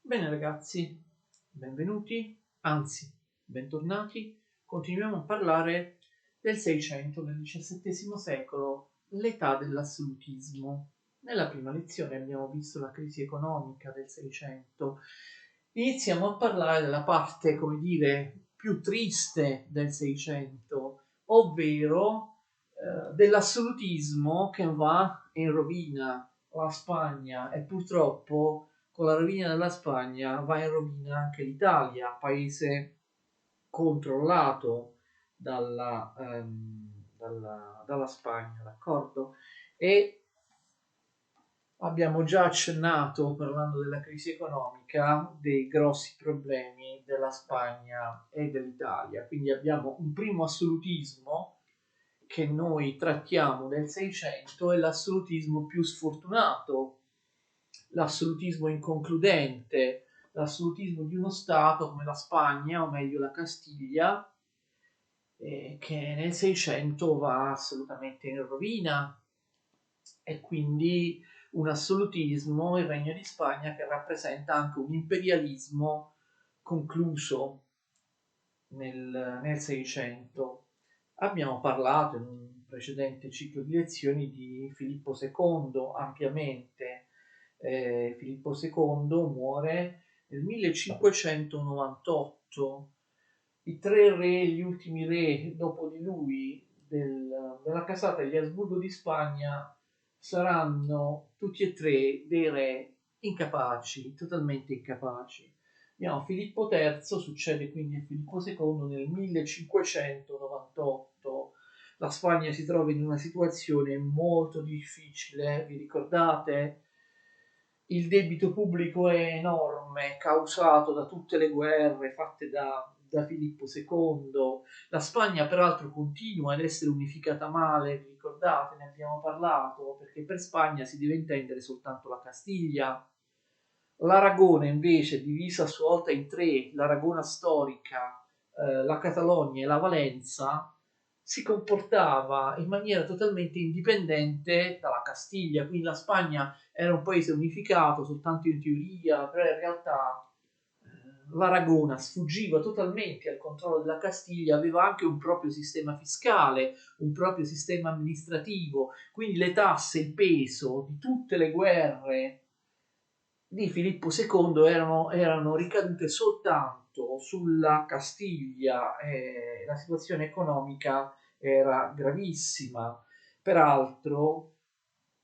Bene ragazzi, benvenuti, anzi, bentornati. Continuiamo a parlare del Seicento, del XVII secolo, l'età dell'assolutismo. Nella prima lezione abbiamo visto la crisi economica del Seicento. Iniziamo a parlare della parte, come dire, più triste del Seicento, ovvero dell'assolutismo che va in rovina la Spagna e purtroppo con la rovina della Spagna va in rovina anche l'Italia, paese controllato dalla Spagna, d'accordo? E abbiamo già accennato, parlando della crisi economica, dei grossi problemi della Spagna e dell'Italia. Quindi abbiamo un primo assolutismo che noi trattiamo nel Seicento, è l'assolutismo più sfortunato, l'assolutismo inconcludente, l'assolutismo di uno Stato come la Spagna, o meglio la Castiglia, che nel Seicento va assolutamente in rovina, e quindi un assolutismo, il Regno di Spagna, che rappresenta anche un imperialismo concluso nel Seicento. Abbiamo parlato in un precedente ciclo di lezioni di Filippo II ampiamente. Filippo II muore nel 1598. I tre re, gli ultimi re dopo di lui della casata degli Asburgo di Spagna, saranno tutti e tre dei re incapaci, totalmente incapaci. Abbiamo Filippo III, succede quindi a Filippo II nel 1598. La Spagna si trova in una situazione molto difficile, vi ricordate? Il debito pubblico è enorme, causato da tutte le guerre fatte da Filippo II. La Spagna peraltro continua ad essere unificata male, vi ricordate, ne abbiamo parlato, perché per Spagna si deve intendere soltanto la Castiglia. L'Aragona invece, divisa a sua volta in tre, l'Aragona storica, la Catalogna e la Valenza, si comportava in maniera totalmente indipendente dalla Castiglia, quindi la Spagna era un paese unificato soltanto in teoria, però in realtà l'Aragona sfuggiva totalmente al controllo della Castiglia, aveva anche un proprio sistema fiscale, un proprio sistema amministrativo, quindi le tasse, il peso di tutte le guerre di Filippo II erano ricadute soltanto sulla Castiglia e la situazione economica era gravissima. Peraltro,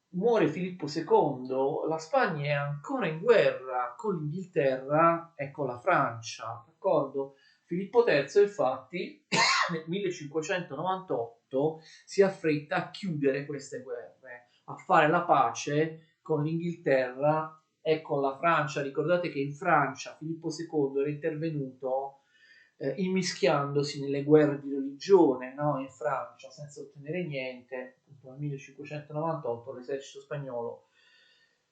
muore Filippo II, la Spagna è ancora in guerra con l'Inghilterra e con la Francia, d'accordo? Filippo III, infatti, nel 1598 si affretta a chiudere queste guerre, a fare la pace con l'Inghilterra e con la Francia. Ricordate che in Francia Filippo II era intervenuto immischiandosi nelle guerre di religione, no? In Francia, senza ottenere niente. Nel 1598 l'esercito spagnolo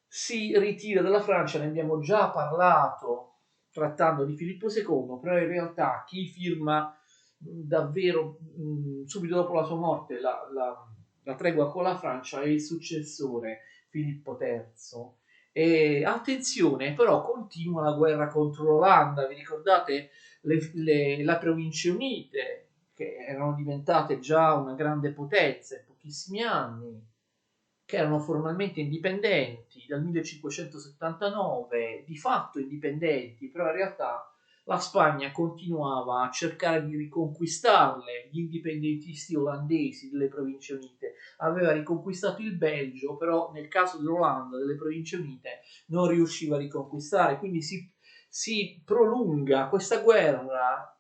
si ritira dalla Francia, ne abbiamo già parlato trattando di Filippo II, però in realtà chi firma davvero subito dopo la sua morte la tregua con la Francia è il successore Filippo III. E attenzione, però continua la guerra contro l'Olanda, vi ricordate le Province Unite, che erano diventate già una grande potenza in pochissimi anni, che erano formalmente indipendenti dal 1579, di fatto indipendenti, però in realtà la Spagna continuava a cercare di riconquistarle. Gli indipendentisti olandesi delle Province Unite aveva riconquistato il Belgio, però nel caso dell'Olanda, delle Province Unite, non riusciva a riconquistare, quindi si prolunga questa guerra,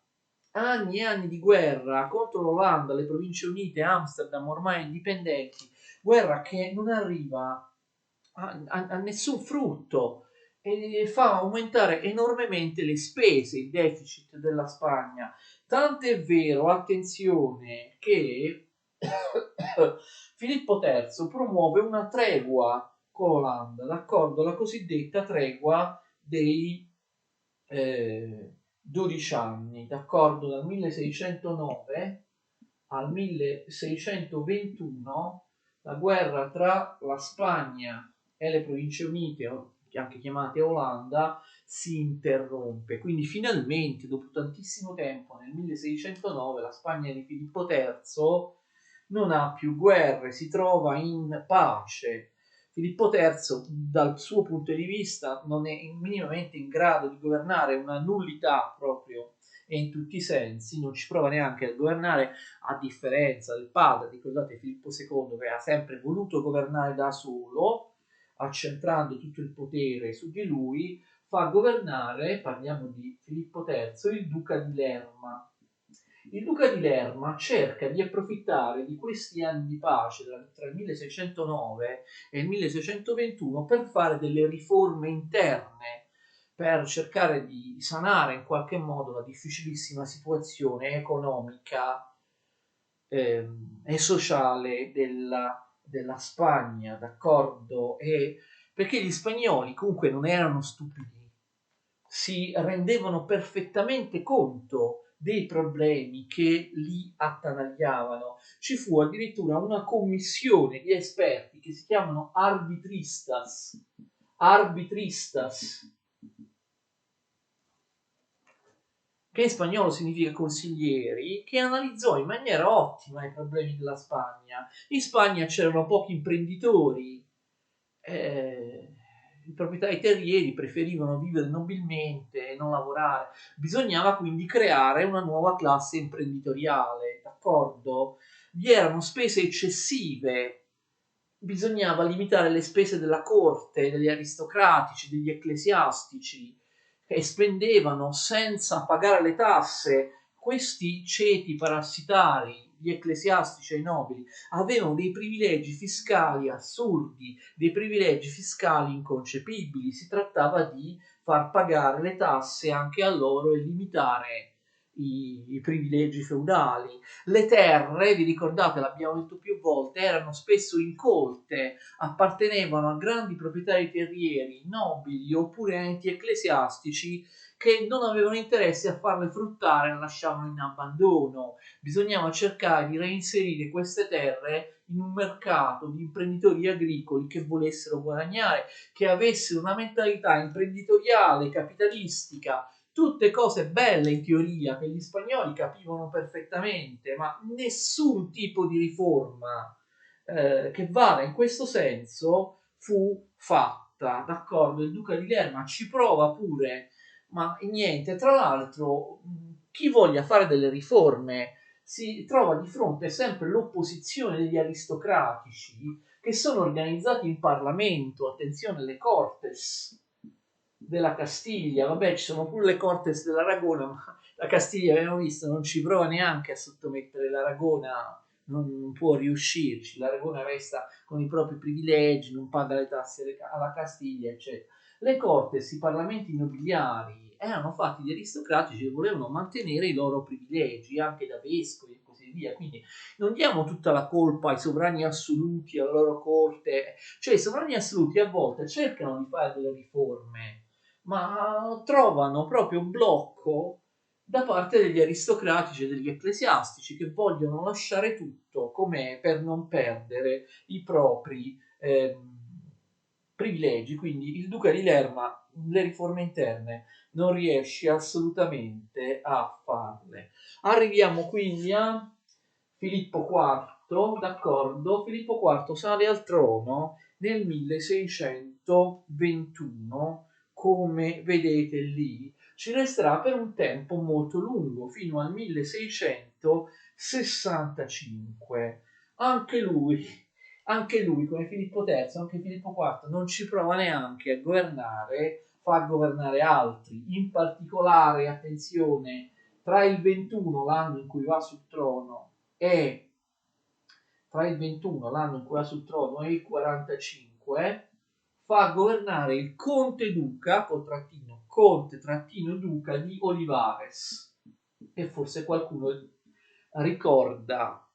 anni e anni di guerra contro l'Olanda, le Province Unite, Amsterdam ormai indipendenti, guerra che non arriva a nessun frutto e fa aumentare enormemente le spese, il deficit della Spagna. Tant'è vero, attenzione, che Filippo III promuove una tregua con l'Olanda, d'accordo? La cosiddetta tregua dei 12 anni, d'accordo? Dal 1609 al 1621 la guerra tra la Spagna e le Province Unite, anche chiamate Olanda, si interrompe. Quindi finalmente, dopo tantissimo tempo, nel 1609, la Spagna di Filippo III non ha più guerre, si trova in pace. Filippo III, dal suo punto di vista, non è minimamente in grado di governare, una nullità proprio e in tutti i sensi, non ci prova neanche a governare, a differenza del padre, ricordate Filippo II, che ha sempre voluto governare da solo, accentrando tutto il potere su di lui, fa governare, parliamo di Filippo III, il duca di Lerma. Il duca di Lerma cerca di approfittare di questi anni di pace tra il 1609 e il 1621 per fare delle riforme interne, per cercare di sanare in qualche modo la difficilissima situazione economica e sociale della Spagna, d'accordo? E perché gli spagnoli comunque non erano stupidi, si rendevano perfettamente conto dei problemi che li attanagliavano. Ci fu addirittura una commissione di esperti che si chiamano arbitristas, che in spagnolo significa consiglieri, che analizzò in maniera ottima i problemi della Spagna. In Spagna c'erano pochi imprenditori, i proprietari terrieri preferivano vivere nobilmente e non lavorare. Bisognava quindi creare una nuova classe imprenditoriale, d'accordo? Vi erano spese eccessive, bisognava limitare le spese della corte, degli aristocratici, degli ecclesiastici, che spendevano senza pagare le tasse. Questi ceti parassitari, gli ecclesiastici e i nobili, avevano dei privilegi fiscali assurdi, dei privilegi fiscali inconcepibili. Si trattava di far pagare le tasse anche a loro e limitare i privilegi feudali. Le terre, vi ricordate, l'abbiamo detto più volte, erano spesso incolte, appartenevano a grandi proprietari terrieri, nobili oppure enti ecclesiastici che non avevano interesse a farle fruttare e le lasciavano in abbandono. Bisognava cercare di reinserire queste terre in un mercato di imprenditori agricoli che volessero guadagnare, che avessero una mentalità imprenditoriale, capitalistica, tutte cose belle in teoria che gli spagnoli capivano perfettamente, ma nessun tipo di riforma che vada in questo senso fu fatta, d'accordo? Il duca di Lerma ci prova pure, ma niente. Tra l'altro, chi voglia fare delle riforme si trova di fronte sempre l'opposizione degli aristocratici che sono organizzati in Parlamento, attenzione, le Cortes della Castiglia, vabbè ci sono pure le Cortes dell'Aragona, ma la Castiglia abbiamo visto non ci prova neanche a sottomettere l'Aragona, non può riuscirci, l'Aragona resta con i propri privilegi, non paga le tasse alla Castiglia, eccetera. Le Cortes, i parlamenti nobiliari, erano fatti di aristocratici che volevano mantenere i loro privilegi, anche da vescovi e così via, quindi non diamo tutta la colpa ai sovrani assoluti, alla loro corte, cioè i sovrani assoluti a volte cercano di fare delle riforme, ma trovano proprio blocco da parte degli aristocratici e degli ecclesiastici che vogliono lasciare tutto com'è per non perdere i propri privilegi. Quindi il duca di Lerma le riforme interne non riesce assolutamente a farle. Arriviamo quindi a Filippo IV, d'accordo? Filippo IV sale al trono nel 1621, come vedete lì. Ci resterà per un tempo molto lungo, fino al 1665. Anche lui, come Filippo III, anche Filippo IV, non ci prova neanche a governare, fa governare altri. In particolare, attenzione, tra il 21, l'anno in cui va sul trono, e tra il 21, l'anno in cui va sul trono, e il 45, fa governare il conte duca, col trattino, conte trattino duca di Olivares, e forse qualcuno ricorda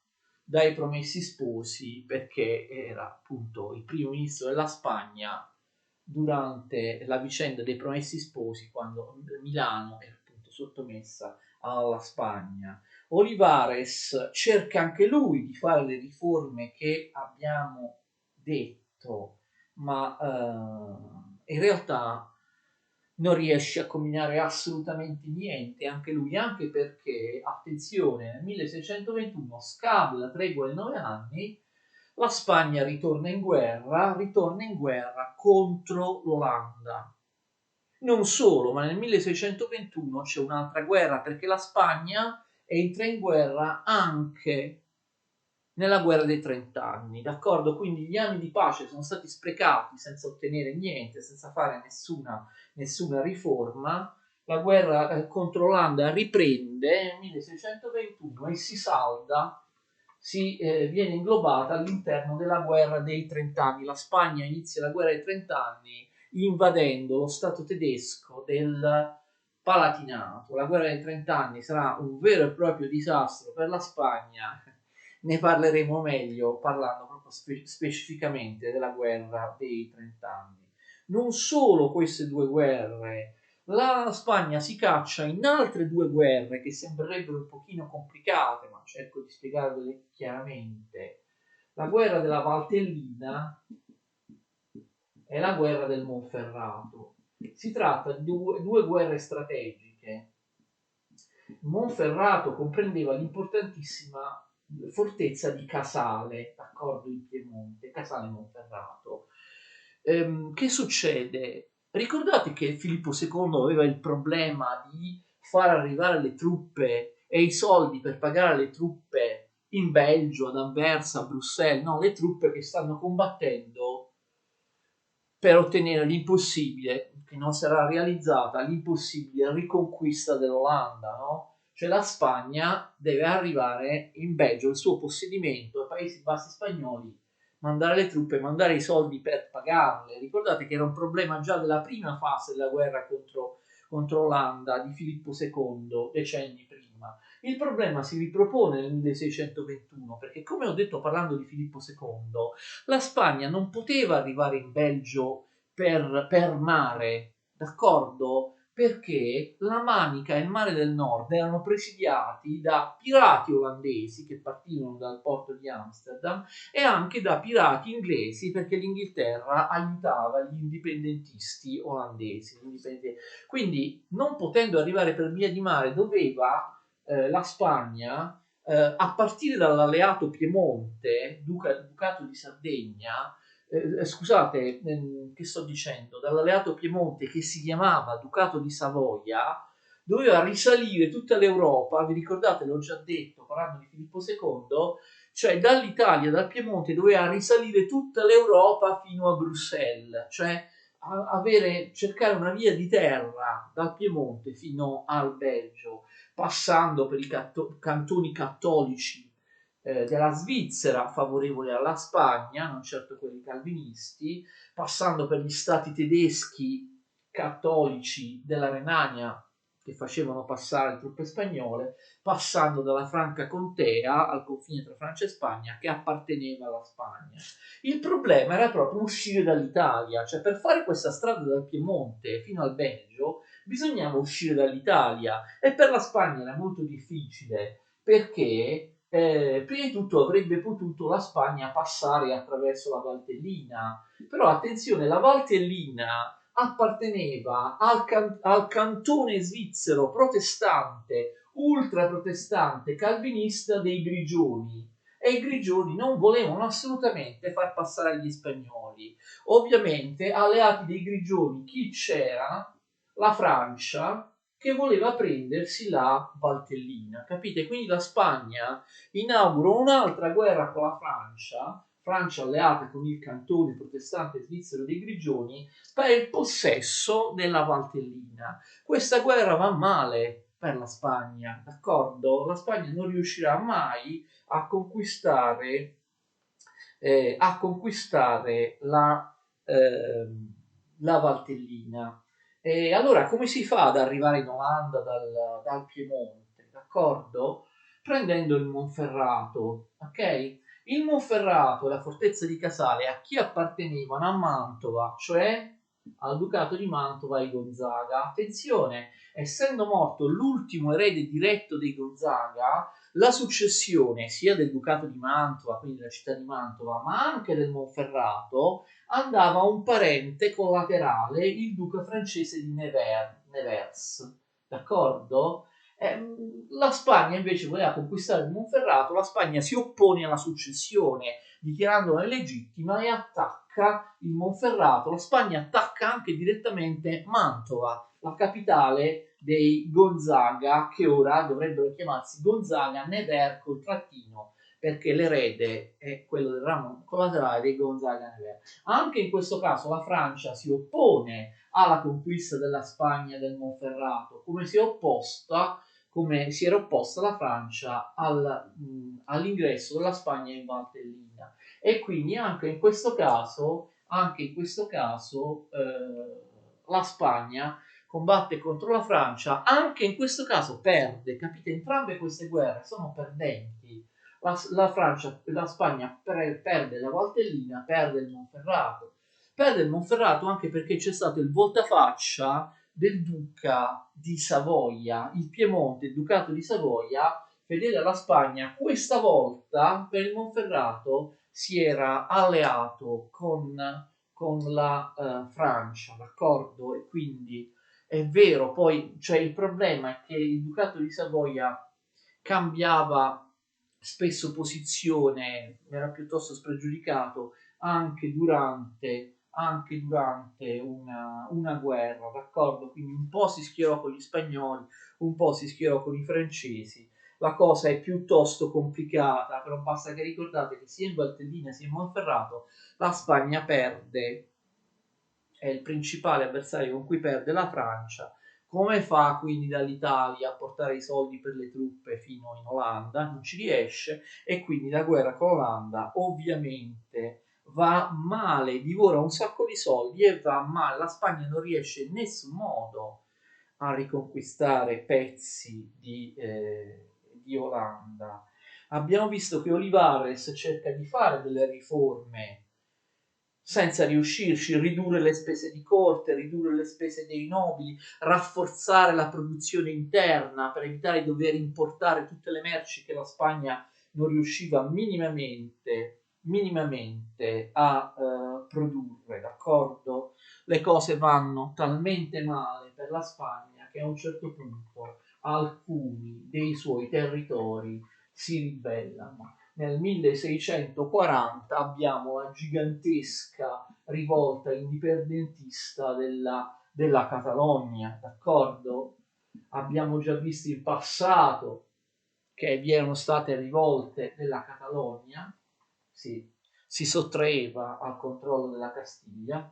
dai Promessi Sposi, perché era appunto il primo ministro della Spagna durante la vicenda dei Promessi Sposi, quando Milano era appunto sottomessa alla Spagna. Olivares cerca anche lui di fare le riforme che abbiamo detto, ma in realtà non riesce a combinare assolutamente niente, anche lui, anche perché, attenzione, nel 1621 scade la tregua dei 9 anni, la Spagna ritorna in guerra contro l'Olanda. Non solo, ma nel 1621 c'è un'altra guerra perché la Spagna entra in guerra anche nella guerra dei 30 anni, d'accordo? Quindi gli anni di pace sono stati sprecati senza ottenere niente, senza fare nessuna riforma. La guerra contro l'Olanda riprende nel 1621 e si salda, viene inglobata all'interno della guerra dei 30 anni. La Spagna inizia la guerra dei 30 anni invadendo lo stato tedesco del Palatinato. La guerra dei 30 anni sarà un vero e proprio disastro per la Spagna. Ne parleremo meglio parlando proprio specificamente della guerra dei 30 anni. Non solo queste due guerre, la Spagna si caccia in altre due guerre che sembrerebbero un pochino complicate, ma cerco di spiegarvele chiaramente. La guerra della Valtellina e la guerra del Monferrato. Si tratta di due guerre strategiche. Monferrato comprendeva l'importantissima fortezza di Casale, d'accordo, in Piemonte, Casale Monferrato. Che succede? Ricordate che Filippo II aveva il problema di far arrivare le truppe e i soldi per pagare le truppe in Belgio, ad Anversa, a Bruxelles, no, le truppe che stanno combattendo per ottenere l'impossibile, che non sarà realizzata, l'impossibile riconquista dell'Olanda, no? Cioè la Spagna deve arrivare in Belgio, il suo possedimento, ai Paesi Bassi spagnoli, mandare le truppe, mandare i soldi per pagarle. Ricordate che era un problema già della prima fase della guerra contro l'Olanda di Filippo II, decenni prima. Il problema si ripropone nel 1621 perché, come ho detto parlando di Filippo II, la Spagna non poteva arrivare in Belgio per mare, d'accordo? Perché la Manica e il mare del nord erano presidiati da pirati olandesi che partivano dal porto di Amsterdam e anche da pirati inglesi perché l'Inghilterra aiutava gli indipendentisti olandesi. Quindi, non potendo arrivare per via di mare, doveva la Spagna, a partire dall'alleato Piemonte, Ducato di Sardegna, scusate, che sto dicendo, dall'alleato Piemonte che si chiamava Ducato di Savoia, doveva risalire tutta l'Europa, vi ricordate, l'ho già detto parlando di Filippo II, cioè dall'Italia, dal Piemonte, doveva risalire tutta l'Europa fino a Bruxelles, cioè cercare una via di terra dal Piemonte fino al Belgio, passando per i cantoni cattolici della Svizzera favorevole alla Spagna, non certo quelli calvinisti, passando per gli stati tedeschi cattolici della Renania che facevano passare le truppe spagnole, passando dalla Franca Contea al confine tra Francia e Spagna che apparteneva alla Spagna. Il problema era proprio uscire dall'Italia, cioè per fare questa strada dal Piemonte fino al Belgio bisognava uscire dall'Italia e per la Spagna era molto difficile perché prima di tutto avrebbe potuto la Spagna passare attraverso la Valtellina, però attenzione, la Valtellina apparteneva al cantone svizzero protestante, ultraprotestante, calvinista dei Grigioni e i Grigioni non volevano assolutamente far passare gli spagnoli. Ovviamente alleati dei Grigioni chi c'era? La Francia che voleva prendersi la Valtellina, capite? Quindi la Spagna inaugura un'altra guerra con la Francia alleata con il cantone protestante svizzero dei Grigioni, per il possesso della Valtellina. Questa guerra va male per la Spagna, d'accordo? La Spagna non riuscirà mai a conquistare la Valtellina. E allora come si fa ad arrivare in Olanda dal Piemonte, d'accordo? Prendendo il Monferrato, ok? Il Monferrato e la fortezza di Casale a chi appartenevano? A Mantova, cioè al Ducato di Mantova e Gonzaga. Attenzione, essendo morto l'ultimo erede diretto dei Gonzaga, la successione sia del Ducato di Mantova, quindi della città di Mantova, ma anche del Monferrato, andava a un parente collaterale, il duca francese di Nevers, d'accordo? La Spagna invece voleva conquistare il Monferrato, la Spagna si oppone alla successione dichiarandola illegittima e attacca il Monferrato. La Spagna attacca anche direttamente Mantova, la capitale dei Gonzaga, che ora dovrebbero chiamarsi Gonzaga Nevers col trattino, perché l'erede è quello del ramo collaterale dei Gonzaga Nevers. Anche in questo caso la Francia si oppone alla conquista della Spagna e del Monferrato, come si era opposta la Francia all'ingresso della Spagna in Valtellina. E quindi anche in questo caso la Spagna combatte contro la Francia, anche in questo caso perde, capite? Entrambe queste guerre sono perdenti. La Spagna perde la Valtellina, perde il Monferrato. Perde il Monferrato anche perché c'è stato il voltafaccia del duca di Savoia, il Piemonte, il ducato di Savoia, fedele alla Spagna, questa volta per il Monferrato si era alleato con la Francia, d'accordo? E quindi è vero, poi cioè, il problema è che il ducato di Savoia cambiava spesso posizione, era piuttosto spregiudicato anche durante una guerra, d'accordo? Quindi un po' si schierò con gli spagnoli, un po' si schierò con i francesi. La cosa è piuttosto complicata, però basta che ricordate che sia in Valtellina sia in Monferrato la Spagna perde, è il principale avversario con cui perde la Francia. Come fa quindi dall'Italia a portare i soldi per le truppe fino in Olanda? Non ci riesce e quindi la guerra con l'Olanda ovviamente va male, divora un sacco di soldi e va male. La Spagna non riesce in nessun modo a riconquistare pezzi di Olanda. Abbiamo visto che Olivares cerca di fare delle riforme senza riuscirci, ridurre le spese di corte, ridurre le spese dei nobili, rafforzare la produzione interna per evitare di dover importare tutte le merci che la Spagna non riusciva minimamente a produrre, d'accordo? Le cose vanno talmente male per la Spagna che a un certo punto alcuni dei suoi territori si ribellano. Nel 1640 abbiamo la gigantesca rivolta indipendentista della Catalogna, d'accordo? Abbiamo già visto in passato che vi erano state rivolte della Catalogna, si sottraeva al controllo della Castiglia,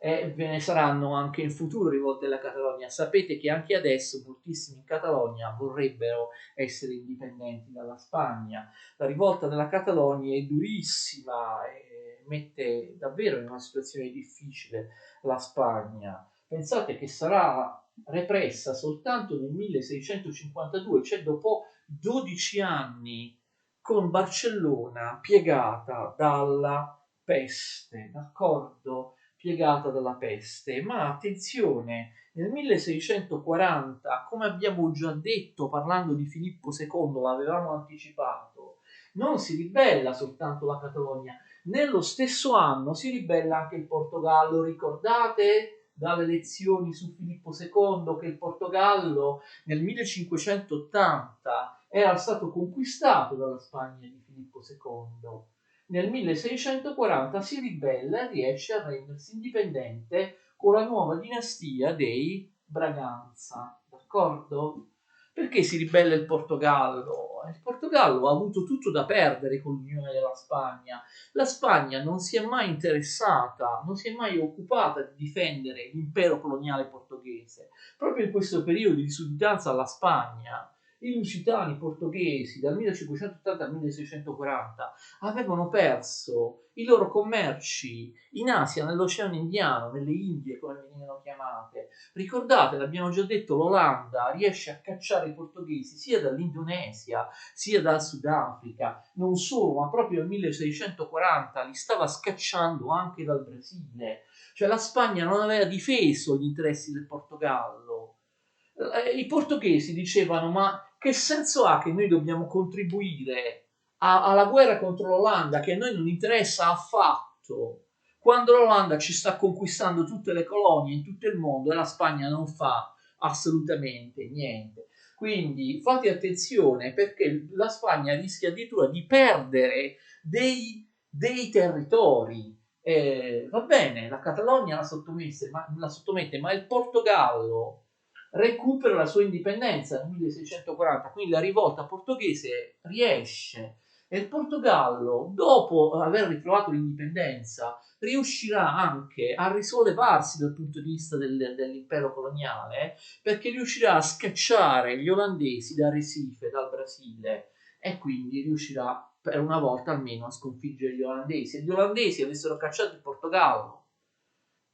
e ve ne saranno anche in futuro rivolte della Catalogna. Sapete che anche adesso moltissimi in Catalogna vorrebbero essere indipendenti dalla Spagna. La rivolta della Catalogna è durissima e mette davvero in una situazione difficile la Spagna. Pensate che sarà repressa soltanto nel 1652, cioè dopo 12 anni, con Barcellona piegata dalla peste, d'accordo? Piegata dalla peste, ma attenzione, nel 1640, come abbiamo già detto parlando di Filippo II, l'avevamo anticipato, non si ribella soltanto la Catalogna, nello stesso anno si ribella anche il Portogallo, ricordate dalle lezioni su Filippo II che il Portogallo nel 1580 era stato conquistato dalla Spagna di Filippo II. Nel 1640 si ribella e riesce a rendersi indipendente con la nuova dinastia dei Braganza, d'accordo? Perché si ribella il Portogallo? Il Portogallo ha avuto tutto da perdere con l'unione della Spagna. La Spagna non si è mai interessata, non si è mai occupata di difendere l'impero coloniale portoghese. Proprio in questo periodo di sudditanza alla Spagna, i lusitani portoghesi dal 1580 al 1640 avevano perso i loro commerci in Asia, nell'Oceano Indiano, nelle Indie, come venivano chiamate. Ricordate, l'abbiamo già detto, l'Olanda riesce a cacciare i portoghesi sia dall'Indonesia sia dal Sudafrica, non solo, ma proprio nel 1640 li stava scacciando anche dal Brasile. Cioè la Spagna non aveva difeso gli interessi del Portogallo. I portoghesi dicevano: ma che senso ha che noi dobbiamo contribuire alla guerra contro l'Olanda, che a noi non interessa affatto, quando l'Olanda ci sta conquistando tutte le colonie in tutto il mondo e la Spagna non fa assolutamente niente? Quindi fate attenzione, perché la Spagna rischia addirittura di perdere dei territori. Va bene, la Catalogna la sottomette, ma il Portogallo recupera la sua indipendenza nel 1640, quindi la rivolta portoghese riesce e il Portogallo, dopo aver ritrovato l'indipendenza, riuscirà anche a risollevarsi dal punto di vista dell'impero coloniale, perché riuscirà a scacciare gli olandesi da Recife, dal Brasile, e quindi riuscirà per una volta almeno a sconfiggere gli olandesi. E gli olandesi avessero cacciato il Portogallo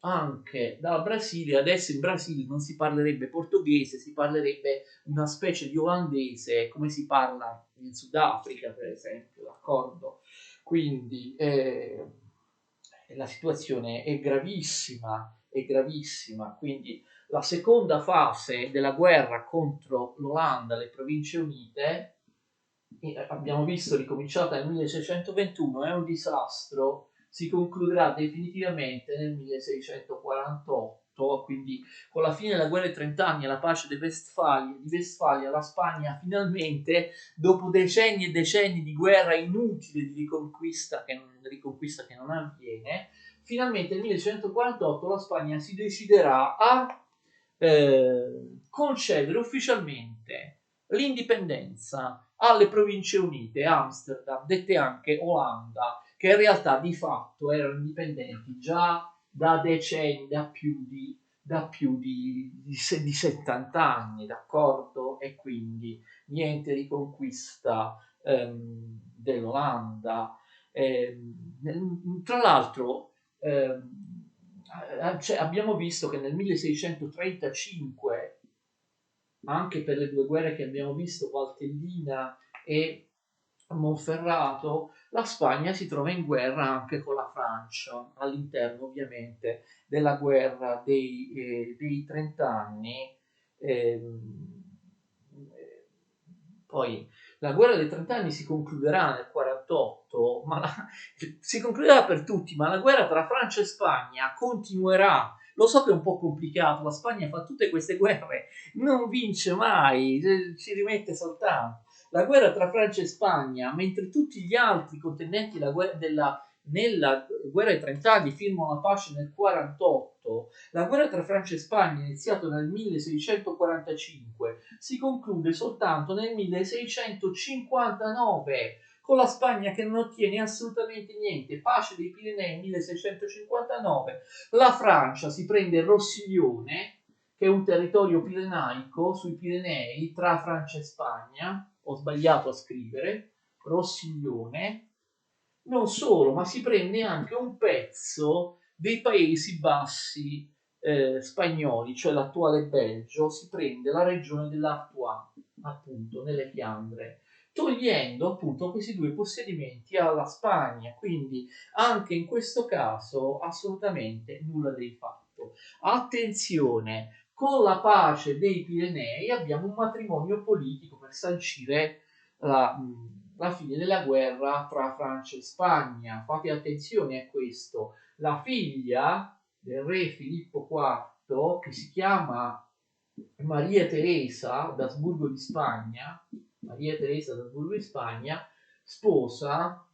anche dal Brasile, adesso in Brasile non si parlerebbe portoghese, si parlerebbe una specie di olandese come si parla in Sudafrica, per esempio, d'accordo? Quindi la situazione è gravissima, quindi la seconda fase della guerra contro l'Olanda, le Province Unite, abbiamo visto ricominciata nel 1621, è un disastro, si concluderà definitivamente nel 1648, quindi con la fine della guerra dei 30 anni e la pace di Westfalia, la Spagna finalmente, dopo decenni e decenni di guerra inutile, di riconquista che non avviene, finalmente nel 1648 la Spagna si deciderà a concedere ufficialmente l'indipendenza alle Province Unite, Amsterdam, dette anche Olanda, che in realtà di fatto erano indipendenti già da decenni, da più di 70 anni, d'accordo? E quindi niente di conquista dell'Olanda. Tra l'altro, abbiamo visto che nel 1635, anche per le due guerre che abbiamo visto, Valtellina e Monferrato, la Spagna si trova in guerra anche con la Francia, all'interno ovviamente della guerra dei 30 anni. Poi la guerra dei 30 anni si concluderà nel 48, si concluderà per tutti, ma la guerra tra Francia e Spagna continuerà. Lo so che è un po' complicato, la Spagna fa tutte queste guerre, non vince mai, ci rimette soltanto. La guerra tra Francia e Spagna, mentre tutti gli altri contendenti nella guerra dei 30 anni firmano la pace nel 48, la guerra tra Francia e Spagna, iniziata nel 1645, si conclude soltanto nel 1659, con la Spagna che non ottiene assolutamente niente. Pace dei Pirenei 1659, la Francia si prende Rossiglione, che è un territorio pirenaico sui Pirenei tra Francia e Spagna. Ho sbagliato a scrivere Rossiglione. Non solo, ma si prende anche un pezzo dei Paesi Bassi spagnoli, cioè l'attuale Belgio, si prende la regione dell'Artois, appunto, nelle Fiandre, togliendo appunto questi due possedimenti alla Spagna. Quindi anche in questo caso assolutamente nulla dei fatto. Attenzione, con la pace dei Pirenei abbiamo un matrimonio politico per sancire la fine della guerra tra Francia e Spagna. Fate attenzione a questo. La figlia del re Filippo IV, che si chiama Maria Teresa d'Asburgo di Spagna, sposa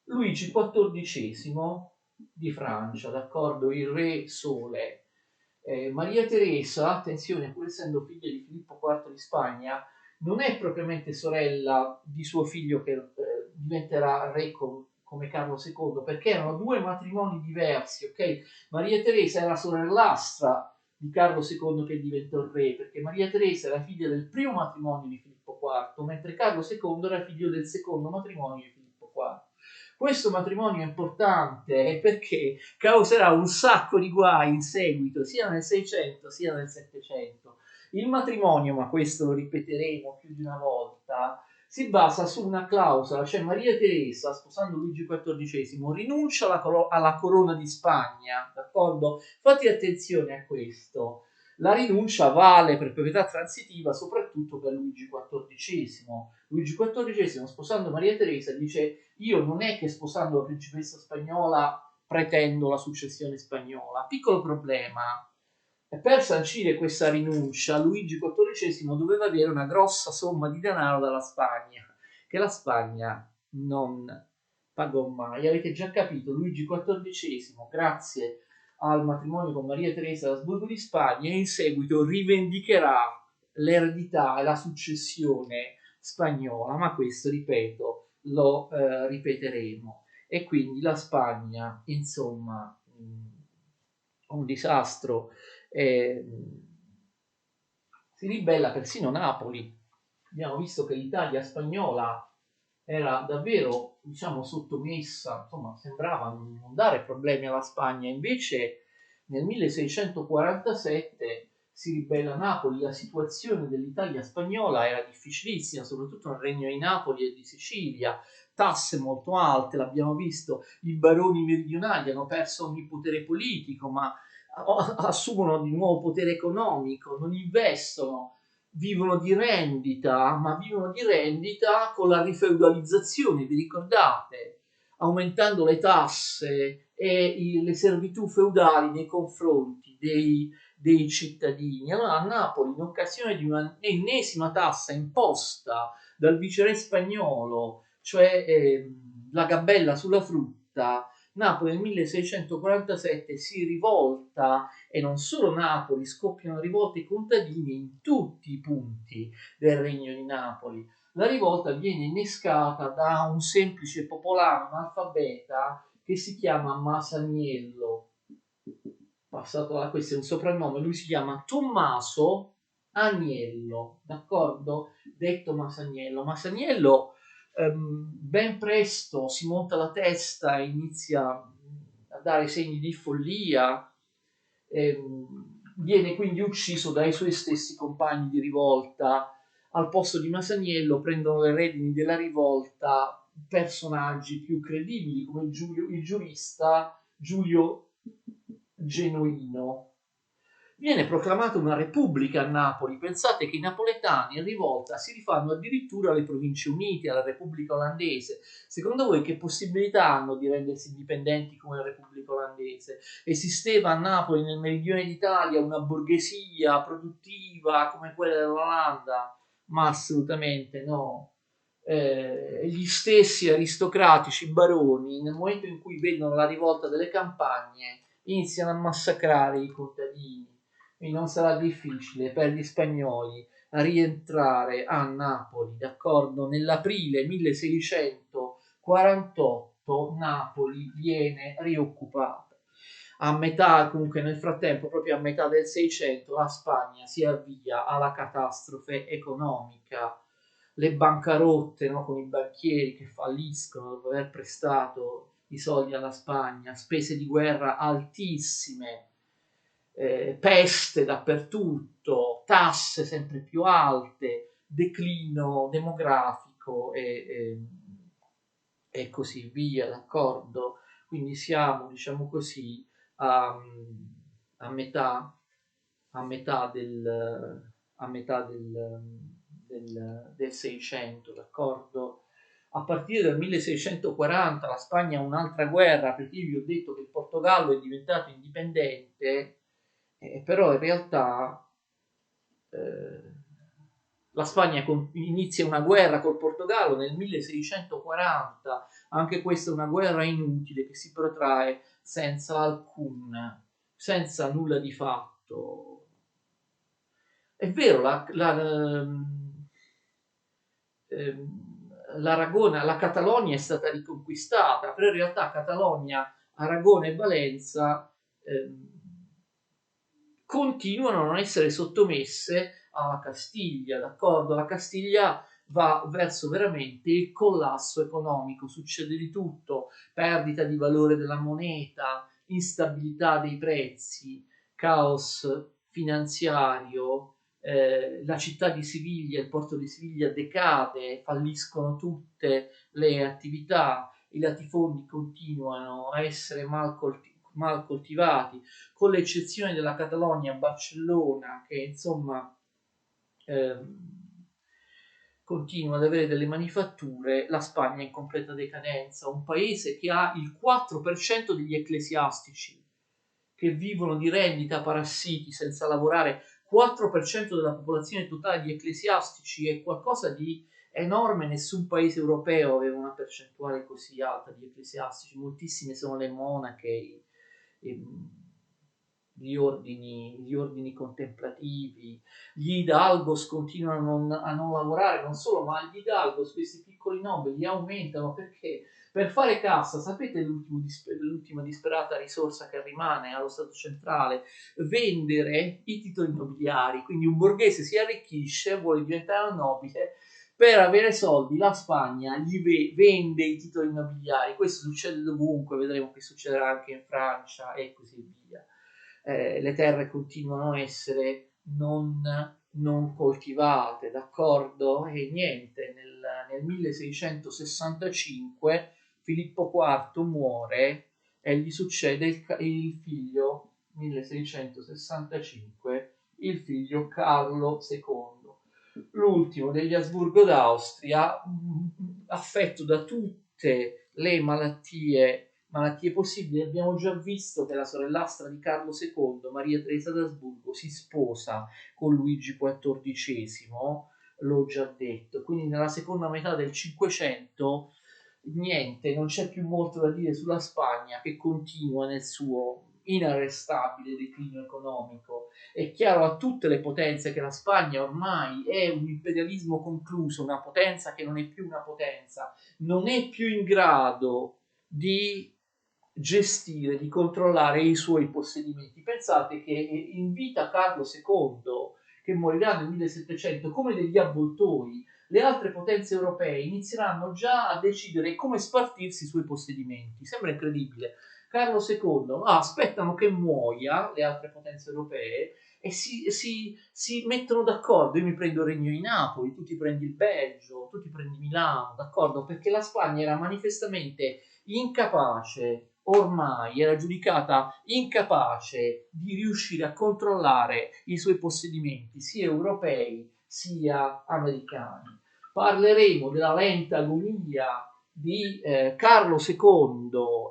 Luigi XIV di Francia, d'accordo? Il re Sole. Maria Teresa, attenzione, pur essendo figlia di Filippo IV di Spagna, non è propriamente sorella di suo figlio che diventerà re come Carlo II, perché erano due matrimoni diversi, ok? Maria Teresa era sorellastra di Carlo II che diventò re, perché Maria Teresa era figlia del primo matrimonio di Filippo IV, mentre Carlo II era figlio del secondo matrimonio di Filippo IV. Questo matrimonio è importante perché causerà un sacco di guai in seguito, sia nel 600 sia nel 700. Il matrimonio, ma questo lo ripeteremo più di una volta, si basa su una clausola, cioè Maria Teresa, sposando Luigi XIV, rinuncia alla corona di Spagna, d'accordo? Fate attenzione a questo. La rinuncia vale per proprietà transitiva soprattutto per Luigi XIV. Luigi XIV, sposando Maria Teresa, dice: io non è che sposando la principessa spagnola pretendo la successione spagnola. Piccolo problema: per sancire questa rinuncia Luigi XIV doveva avere una grossa somma di denaro dalla Spagna, che la Spagna non pagò mai. Avete già capito, Luigi XIV, grazie al matrimonio con Maria Teresa d'Asburgo di Spagna, in seguito rivendicherà l'eredità e la successione spagnola, ma questo, ripeto, lo ripeteremo. E quindi la Spagna, insomma, un disastro. eh, Si ribella persino Napoli. Abbiamo visto che l'Italia spagnola era davvero, diciamo, sottomessa, insomma, sembrava non dare problemi alla Spagna. Invece nel 1647 si ribella Napoli. La situazione dell'Italia spagnola era difficilissima, soprattutto nel regno di Napoli e di Sicilia, tasse molto alte, l'abbiamo visto, i baroni meridionali hanno perso ogni potere politico, ma assumono di nuovo potere economico, non investono, vivono di rendita, ma vivono di rendita con la rifeudalizzazione, vi ricordate? Aumentando le tasse e le servitù feudali nei confronti dei cittadini. Allora a Napoli, in occasione di un'ennesima tassa imposta dal viceré spagnolo, cioè la gabella sulla frutta, Napoli nel 1647 si rivolta, e non solo Napoli, scoppiano rivolte contadine in tutti i punti del regno di Napoli. La rivolta viene innescata da un semplice popolano analfabeta che si chiama Masaniello. Passato da questo è un soprannome, lui si chiama Tommaso Agnello, d'accordo? Detto Masaniello. Masaniello ben presto si monta la testa e inizia a dare segni di follia, viene quindi ucciso dai suoi stessi compagni di rivolta. Al posto di Masaniello prendono le redini della rivolta personaggi più credibili come il giurista Giulio Genuino. Viene proclamata una repubblica a Napoli. Pensate che i napoletani in rivolta si rifanno addirittura alle Province Unite, alla Repubblica Olandese. Secondo voi che possibilità hanno di rendersi indipendenti come la Repubblica Olandese? Esisteva a Napoli, nel meridione d'Italia, una borghesia produttiva come quella dell'Olanda? Ma assolutamente no. Gli stessi aristocratici baroni, nel momento in cui vedono la rivolta delle campagne, iniziano a massacrare i contadini. Quindi non sarà difficile per gli spagnoli rientrare a Napoli, d'accordo? Nell'aprile 1648 Napoli viene rioccupata. A metà, comunque nel frattempo, proprio a metà del 600, la Spagna si avvia alla catastrofe economica. Le bancarotte, no, con i banchieri che falliscono dopo aver prestato i soldi alla Spagna, spese di guerra altissime, peste dappertutto, tasse sempre più alte, declino demografico e così via, d'accordo? Quindi siamo, diciamo così, a, a metà, a metà del 600, d'accordo? A partire dal 1640 la Spagna ha un'altra guerra, perché io vi ho detto che il Portogallo è diventato indipendente, però in realtà la Spagna inizia una guerra col Portogallo nel 1640, anche questa è una guerra inutile che si protrae senza nulla di fatto. È vero, l'Aragona, la Catalogna è stata riconquistata, però in realtà Catalogna, Aragona e Valenza continuano a non essere sottomesse alla Castiglia, d'accordo? La Castiglia va verso veramente il collasso economico, succede di tutto, perdita di valore della moneta, instabilità dei prezzi, caos finanziario, la città di Siviglia, il porto di Siviglia decade, falliscono tutte le attività, i latifondi continuano a essere mal mal coltivati, con l'eccezione della Catalogna, Barcellona, che insomma continua ad avere delle manifatture, la Spagna è in completa decadenza, un paese che ha il 4% degli ecclesiastici che vivono di rendita parassiti senza lavorare, 4% della popolazione totale di ecclesiastici è qualcosa di enorme, nessun paese europeo aveva una percentuale così alta di ecclesiastici, moltissime sono le monache, gli ordini contemplativi, gli hidalgos continuano a non lavorare, non solo, ma gli hidalgos, questi piccoli nobili, aumentano perché per fare cassa, sapete l'ultima disperata risorsa che rimane allo Stato centrale? Vendere i titoli nobiliari, quindi un borghese si arricchisce, vuole diventare un nobile, per avere soldi la Spagna gli vende i titoli nobiliari, questo succede dovunque, vedremo che succederà anche in Francia e così via. Le terre continuano a essere non coltivate, d'accordo? E niente, nel 1665 Filippo IV muore e gli succede il figlio, 1665, il figlio Carlo II, l'ultimo degli Asburgo d'Austria, affetto da tutte le malattie possibili. Abbiamo già visto che la sorellastra di Carlo II, Maria Teresa d'Asburgo, si sposa con Luigi XIV, l'ho già detto, quindi nella seconda metà del Cinquecento niente, non c'è più molto da dire sulla Spagna che continua nel suo inarrestabile declino economico. È chiaro a tutte le potenze che la Spagna ormai è un imperialismo concluso, una potenza che non è più una potenza, non è più in grado di gestire, di controllare i suoi possedimenti. Pensate che in vita Carlo II, che morirà nel 1700, come degli avvoltoi, le altre potenze europee inizieranno già a decidere come spartirsi i suoi possedimenti. Sembra incredibile. Carlo II, aspettano che muoia le altre potenze europee e si mettono d'accordo. Io mi prendo il Regno di Napoli, tu ti prendi il Belgio, tu ti prendi Milano, d'accordo? Perché la Spagna era manifestamente incapace, ormai era giudicata incapace di riuscire a controllare i suoi possedimenti, sia europei sia americani. Parleremo della lenta agonia di Carlo II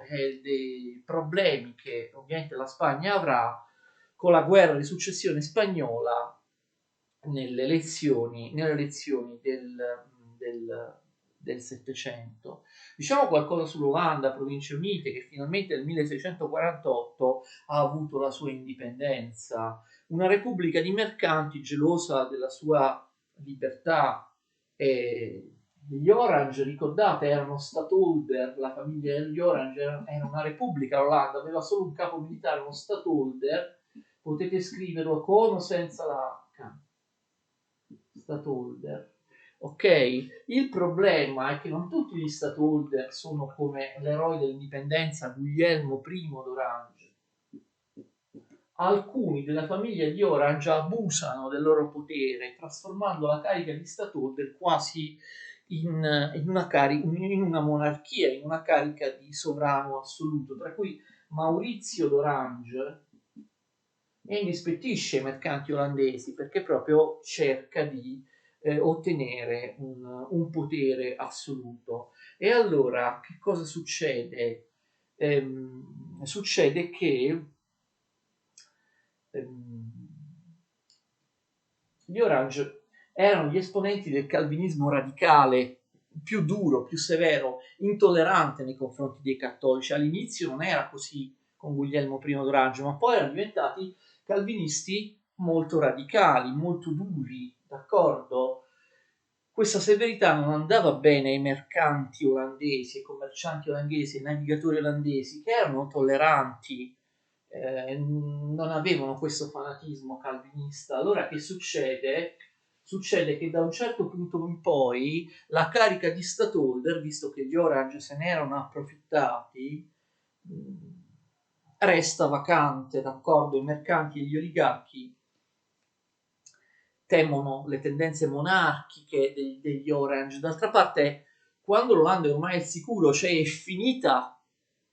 e dei problemi che ovviamente la Spagna avrà con la guerra di successione spagnola nelle elezioni del Settecento. Diciamo qualcosa sull'Olanda, Province Unite, che finalmente nel 1648 ha avuto la sua indipendenza, una repubblica di mercanti gelosa della sua libertà. Gli Orange, ricordate, erano stadtholder, la famiglia degli Orange era una repubblica, l'Olanda aveva solo un capo militare, uno stadtholder, potete scriverlo con o senza l'H, stadtholder. Ok, il problema è che non tutti gli stadtholder sono come l'eroe dell'indipendenza Guglielmo I d'Orange. Alcuni della famiglia di Orange abusano del loro potere, trasformando la carica di stadtholder quasi in una monarchia, in una carica di sovrano assoluto, tra cui Maurizio d'Orange indispettisce i mercanti olandesi perché proprio cerca di ottenere un potere assoluto. E allora che cosa succede? Succede che gli Orange erano gli esponenti del calvinismo radicale, più duro, più severo, intollerante nei confronti dei cattolici. All'inizio non era così con Guglielmo I d'Orange, ma poi erano diventati calvinisti molto radicali, molto duri, d'accordo? Questa severità non andava bene ai mercanti olandesi, ai commercianti olandesi, ai navigatori olandesi, che erano tolleranti, non avevano questo fanatismo calvinista. Allora che succede? Succede che da un certo punto in poi la carica di stadtholder, visto che gli Orange se ne erano approfittati, resta vacante, d'accordo? I mercanti e gli oligarchi temono le tendenze monarchiche degli Orange. D'altra parte, quando l'Olanda è ormai al sicuro, cioè è finita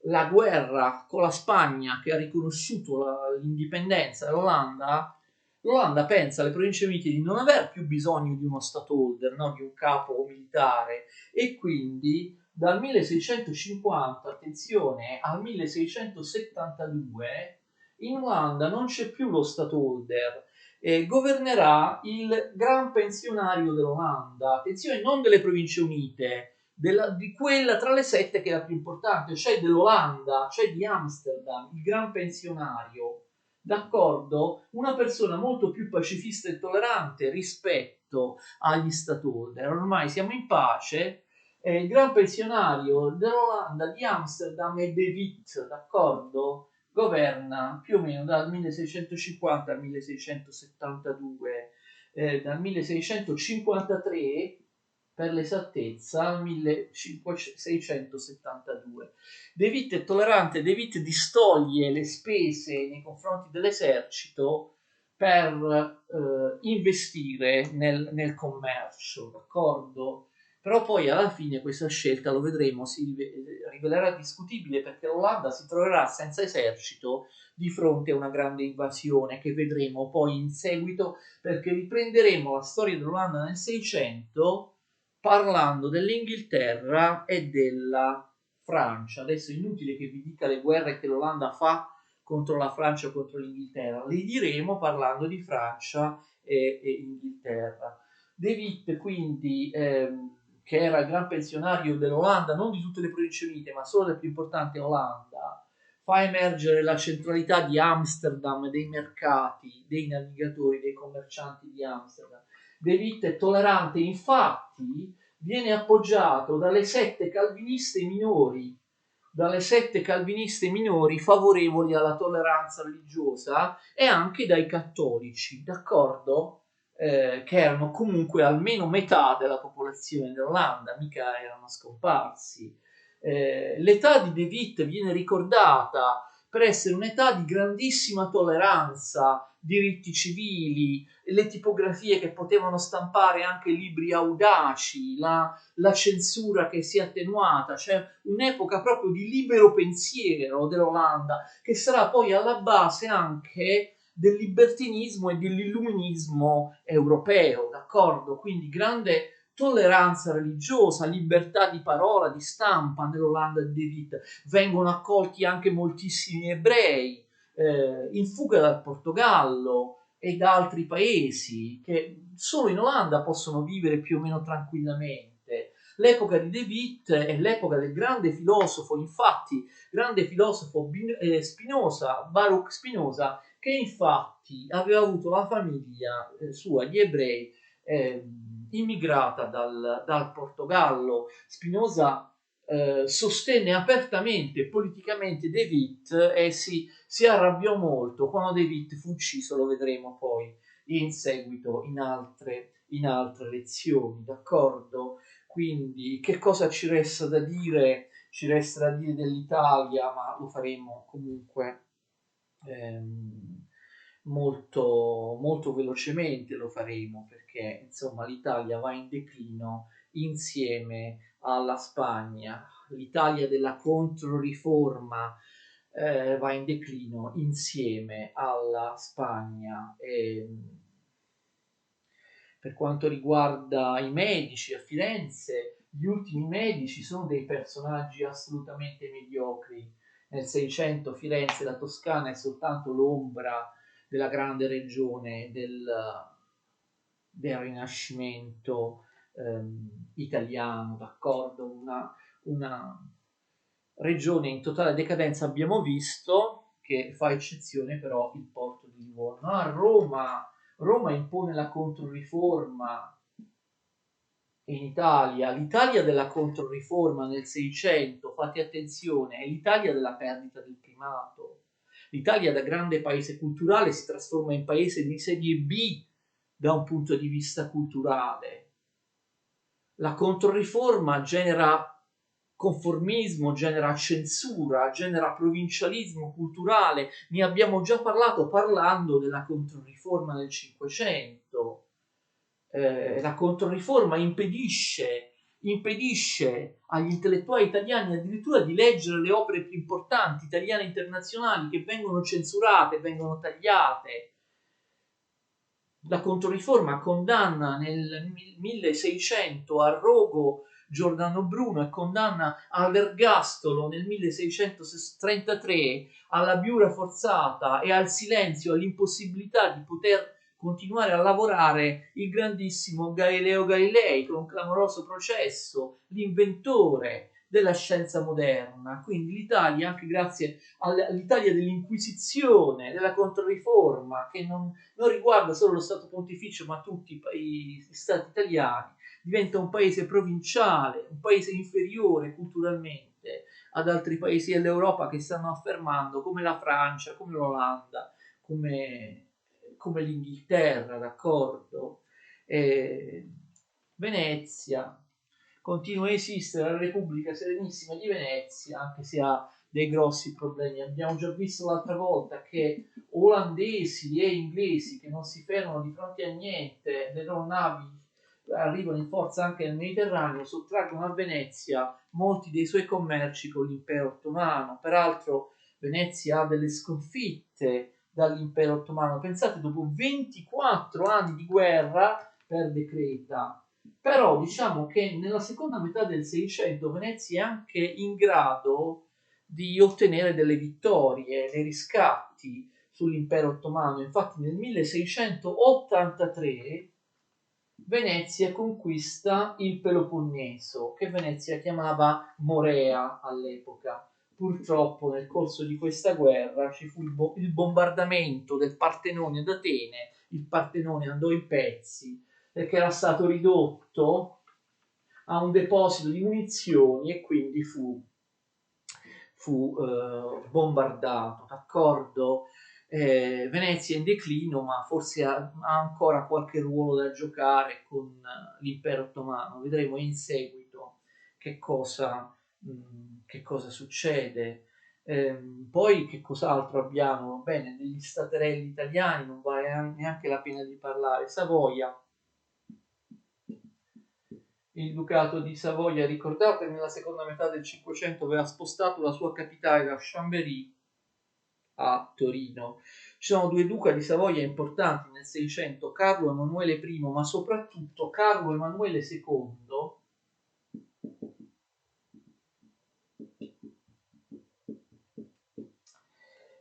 la guerra con la Spagna che ha riconosciuto l'indipendenza dell'Olanda, l'Olanda pensa alle Province Unite di non aver più bisogno di uno stakeholder, no? Di un capo militare, e quindi dal 1650, attenzione, al 1672 in Olanda non c'è più lo stakeholder, governerà il gran pensionario dell'Olanda, attenzione, non delle Province Unite, di quella tra le sette che è la più importante, cioè dell'Olanda, cioè di Amsterdam, il gran pensionario, d'accordo? Una persona molto più pacifista e tollerante rispetto agli stakeholder. Ormai siamo in pace. Il gran pensionario dell'Olanda di Amsterdam è De Witt, d'accordo? Governa più o meno dal 1650 al 1672, dal 1653 per l'esattezza al 1672. De Witt è tollerante, De Witt distoglie le spese nei confronti dell'esercito per investire nel commercio, d'accordo? Però poi alla fine questa scelta, lo vedremo, si rivelerà discutibile perché l'Olanda si troverà senza esercito di fronte a una grande invasione che vedremo poi in seguito, perché riprenderemo la storia dell'Olanda nel 600 parlando dell'Inghilterra e della Francia. Adesso è inutile che vi dica le guerre che l'Olanda fa contro la Francia o contro l'Inghilterra, li diremo parlando di Francia e Inghilterra. De Witt quindi, che era il gran pensionario dell'Olanda, non di tutte le Province Unite, ma solo del più importante Olanda, fa emergere la centralità di Amsterdam, dei mercati, dei navigatori, dei commercianti di Amsterdam. De Witt è tollerante, infatti viene appoggiato dalle sette calviniste minori favorevoli alla tolleranza religiosa e anche dai cattolici, d'accordo? Che erano comunque almeno metà della popolazione dell'Olanda, mica erano scomparsi. L'età di De Witt viene ricordata per essere un'età di grandissima tolleranza, diritti civili, le tipografie che potevano stampare anche libri audaci, la censura che si è attenuata, cioè un'epoca proprio di libero pensiero dell'Olanda, che sarà poi alla base anche del libertinismo e dell'illuminismo europeo, d'accordo? Quindi grande tolleranza religiosa, libertà di parola, di stampa nell'Olanda di De Witt. Vengono accolti anche moltissimi ebrei in fuga dal Portogallo e da altri paesi che solo in Olanda possono vivere più o meno tranquillamente. L'epoca di De Witt è l'epoca del grande filosofo, infatti, grande filosofo Spinoza, Baruch Spinoza, che infatti aveva avuto la famiglia sua, gli ebrei, immigrata dal Portogallo. Spinoza sostenne apertamente e politicamente De Witt e si arrabbiò molto quando De Witt fu ucciso, lo vedremo poi in seguito in altre lezioni, d'accordo? Quindi che cosa ci resta da dire? Ci resta da dire dell'Italia, ma lo faremo comunque molto, molto velocemente, lo faremo perché insomma l'Italia va in declino insieme alla Spagna. L'Italia della Controriforma va in declino insieme alla Spagna. Per quanto riguarda i medici a Firenze, gli ultimi medici sono dei personaggi assolutamente mediocri. Nel 600 Firenze, la Toscana, è soltanto l'ombra della grande regione del Rinascimento italiano, d'accordo? Una regione in totale decadenza, abbiamo visto, che fa eccezione però il porto di Livorno. A Roma impone la Controriforma in Italia, l'Italia della Controriforma nel 600, fate attenzione, è l'Italia della perdita del primato. L'Italia da grande paese culturale si trasforma in paese di serie B da un punto di vista culturale. La Controriforma genera conformismo, genera censura, genera provincialismo culturale. Ne abbiamo già parlato parlando della Controriforma nel 500. La Controriforma impedisce impedisce agli intellettuali italiani addirittura di leggere le opere più importanti italiane e internazionali, che vengono censurate, vengono tagliate. La Controriforma condanna nel 1600 a rogo Giordano Bruno e condanna all'ergastolo nel 1633, alla biura forzata e al silenzio, all'impossibilità di poter continuare a lavorare il grandissimo Galileo Galilei, con un clamoroso processo, l'inventore della scienza moderna. Quindi l'Italia, anche grazie all'Italia dell'Inquisizione, della Controriforma, che non riguarda solo lo Stato Pontificio ma tutti gli stati italiani, diventa un paese provinciale, un paese inferiore culturalmente ad altri paesi dell'Europa che stanno affermando, come la Francia, come l'Olanda, come l'Inghilterra, d'accordo? Venezia continua a esistere, la Repubblica Serenissima di Venezia, anche se ha dei grossi problemi. Abbiamo già visto l'altra volta che olandesi e inglesi, che non si fermano di fronte a niente, le loro navi arrivano in forza anche nel Mediterraneo, sottraggono a Venezia molti dei suoi commerci con l'impero ottomano. Peraltro Venezia ha delle sconfitte dall'impero ottomano. Pensate, dopo 24 anni di guerra perde Creta. Però diciamo che nella seconda metà del Seicento Venezia è anche in grado di ottenere delle vittorie, dei riscatti sull'impero ottomano. Infatti nel 1683 Venezia conquista il Peloponneso, che Venezia chiamava Morea all'epoca. Purtroppo nel corso di questa guerra ci fu il bombardamento del Partenone ad Atene, il Partenone andò in pezzi perché era stato ridotto a un deposito di munizioni e quindi fu bombardato, d'accordo? Venezia è in declino, ma forse ha ancora qualche ruolo da giocare con l'impero ottomano. Vedremo in seguito che cosa succede. Poi che cos'altro abbiamo? Bene, degli staterelli italiani non vale neanche la pena di parlare. Savoia, il Ducato di Savoia, ricordate, nella seconda metà del Cinquecento aveva spostato la sua capitale da Chambéry a Torino. Ci sono due duca di Savoia importanti nel Seicento, Carlo Emanuele I, ma soprattutto Carlo Emanuele II,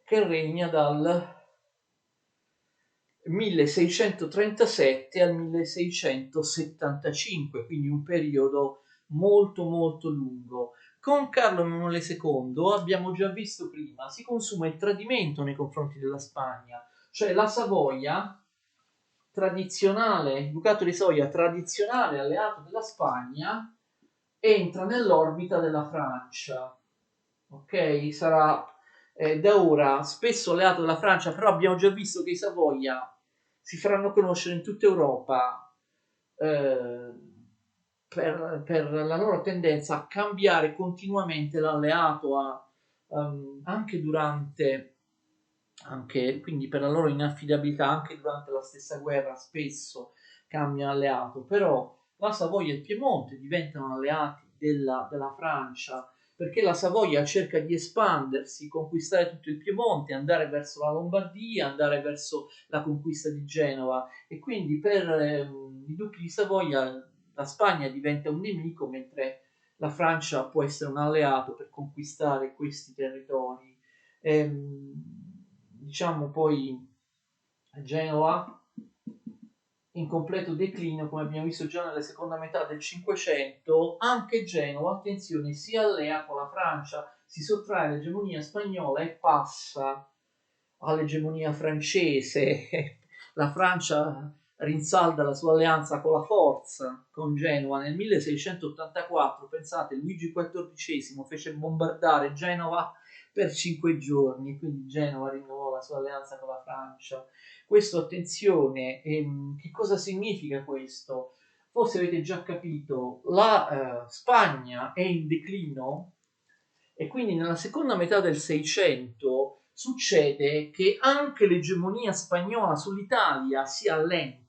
che regna dal 1637 al 1675, quindi un periodo molto molto lungo. Con Carlo Emanuele II, abbiamo già visto prima, si consuma il tradimento nei confronti della Spagna, cioè la Savoia tradizionale, il Ducato di Savoia tradizionale alleato della Spagna, entra nell'orbita della Francia, ok? Sarà da ora spesso alleato della Francia, però abbiamo già visto che i Savoia si faranno conoscere in tutta Europa per la loro tendenza a cambiare continuamente l'alleato, anche durante, quindi per la loro inaffidabilità, anche durante la stessa guerra spesso cambiano alleato. Però la Savoia e il Piemonte diventano alleati della Francia, perché la Savoia cerca di espandersi, conquistare tutto il Piemonte, andare verso la Lombardia, andare verso la conquista di Genova, e quindi per i duchi di Savoia la Spagna diventa un nemico, mentre la Francia può essere un alleato per conquistare questi territori. Diciamo poi Genova in completo declino, come abbiamo visto già nella seconda metà del Cinquecento. Anche Genova, attenzione, si allea con la Francia, si sottrae all'egemonia spagnola e passa all'egemonia francese. La Francia rinsalda la sua alleanza con la forza con Genova. Nel 1684, pensate, Luigi XIV fece bombardare Genova per 5 giorni, quindi Genova rinnovò la sua alleanza con la Francia. Questo, attenzione, che cosa significa questo? Forse avete già capito, la Spagna è in declino e quindi nella seconda metà del Seicento succede che anche l'egemonia spagnola sull'Italia si allenta.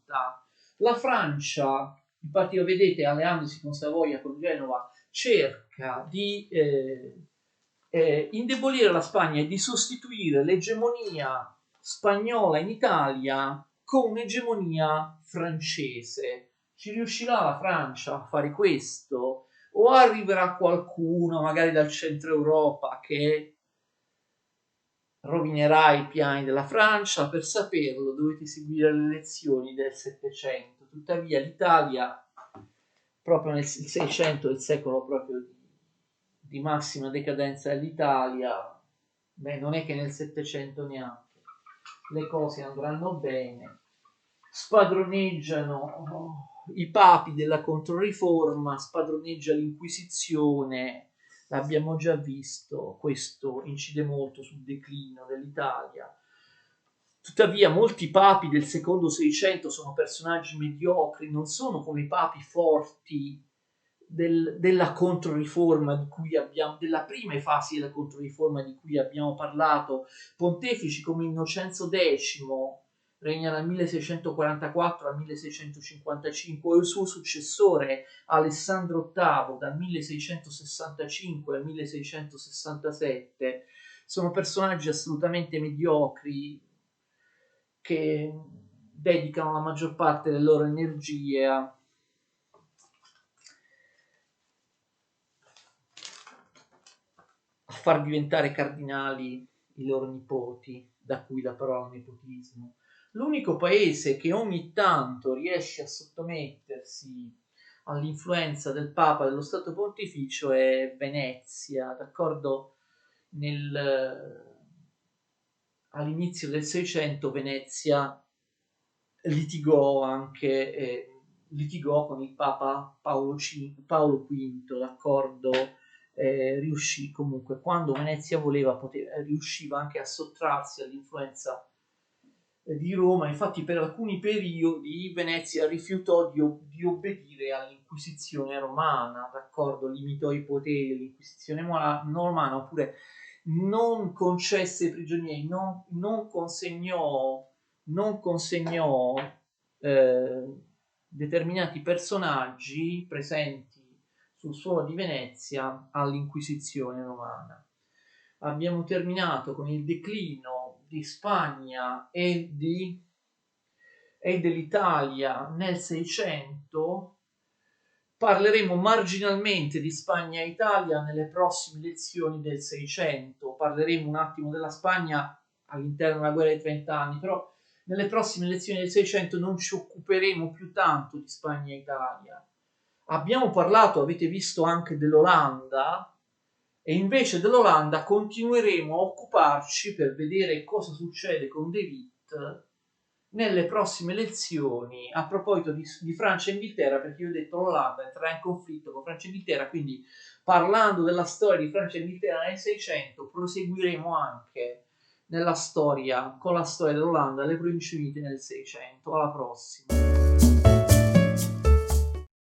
La Francia il partito, vedete, alleandosi con Savoia, con Genova, cerca di indebolire la Spagna e di sostituire l'egemonia spagnola in Italia con un'egemonia francese. Ci riuscirà la Francia a fare questo? O arriverà qualcuno, magari dal centro Europa, che rovinerà i piani della Francia? Per saperlo dovete seguire le lezioni del Settecento. Tuttavia l'Italia, proprio nel 600, il secolo proprio di massima decadenza dell'Italia, non è che nel Settecento neanche le cose andranno bene. Spadroneggiano i papi della Controriforma, spadroneggia l'Inquisizione. L'abbiamo già visto, questo incide molto sul declino dell'Italia. Tuttavia molti papi del secondo Seicento sono personaggi mediocri, non sono come i papi forti della Controriforma di cui abbiamo, della prima fase della Controriforma di cui abbiamo parlato, pontefici come Innocenzo X, regna dal 1644 al 1655, o il suo successore Alessandro VIII dal 1665 al 1667, sono personaggi assolutamente mediocri che dedicano la maggior parte delle loro energie a far diventare cardinali i loro nipoti, da cui la parola nepotismo. L'unico paese che ogni tanto riesce a sottomettersi all'influenza del Papa, dello Stato Pontificio, è Venezia, d'accordo? All'inizio del Seicento Venezia litigò con il Papa Paolo V, d'accordo? Riuscì comunque, quando Venezia voleva, riusciva anche a sottrarsi all'influenza di Roma. Infatti per alcuni periodi Venezia rifiutò di obbedire all'Inquisizione romana, d'accordo? Limitò i poteri dell'Inquisizione romana, oppure non concesse prigionieri, non consegnò determinati personaggi presenti sul suolo di Venezia all'Inquisizione romana. Abbiamo terminato con il declino di Spagna e dell'Italia nel Seicento. Parleremo marginalmente di Spagna e Italia nelle prossime lezioni del Seicento. Parleremo un attimo della Spagna all'interno della guerra dei 30 anni, però nelle prossime lezioni del Seicento non ci occuperemo più tanto di Spagna e Italia. Abbiamo parlato, avete visto, anche dell'Olanda, e invece dell'Olanda continueremo a occuparci per vedere cosa succede con De Witt nelle prossime lezioni, a proposito di Francia e Inghilterra, perché io ho detto l'Olanda entrerà in conflitto con Francia e Inghilterra, quindi parlando della storia di Francia e Inghilterra nel Seicento proseguiremo anche nella storia, con la storia dell'Olanda e le Province Unite nel Seicento. Alla prossima!